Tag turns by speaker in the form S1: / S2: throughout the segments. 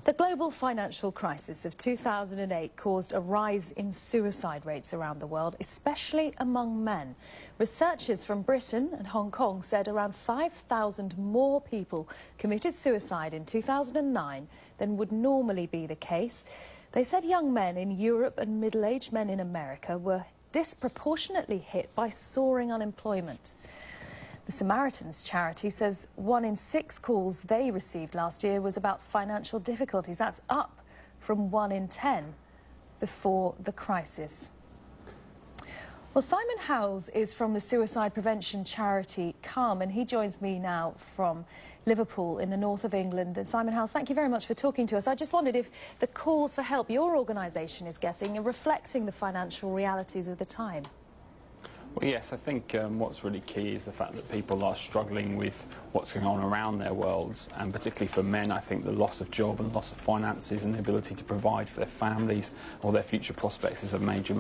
S1: The global financial crisis of 2008 caused a rise in suicide rates around the world, especially among men. Researchers from Britain and Hong Kong said around 5,000 more people committed suicide in 2009 than would normally be the case. They said young men in Europe and middle-aged men in America were disproportionately hit by soaring unemployment. The Samaritans charity says 1 in 6 calls they received last year was about financial difficulties. That's up from 1 in 10 before the crisis. Well, Simon Howells is from the suicide prevention charity CALM, and he joins me now from Liverpool in the north of England. And Simon Howells, thank you very much for talking to us. I just wondered if the calls for help your organisation is getting are reflecting the financial realities of the time.
S2: Well, yes, I think what's really key is the fact that people are struggling with what's going on around their worlds, and particularly for men, I think the loss of job and loss of finances and the ability to provide for their families or their future prospects is a major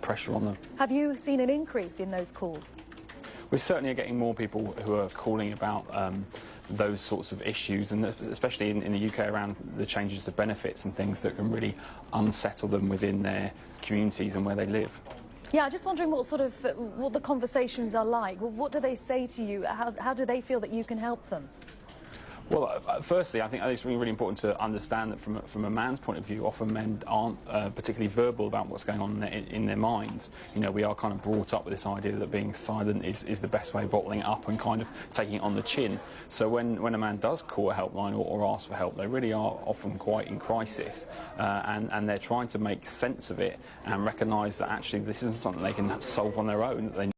S2: pressure on them. Have
S1: you seen an increase in those calls?
S2: We certainly are getting more people who are calling about those sorts of issues, and especially in the UK around the changes to benefits and things that can really unsettle them within their communities and where they live.
S1: Yeah, just wondering what the conversations are like. What do they say to you? How do they feel that you can help them?
S2: Well, firstly, I think it's really important to understand that from a man's point of view, often men aren't particularly verbal about what's going on in their minds. You know, we are kind of brought up with this idea that being silent is the best way of bottling it up and kind of taking it on the chin. So when a man does call a helpline or ask for help, they really are often quite in crisis, and they're trying to make sense of it and recognise that actually this isn't something they can solve on their own. That they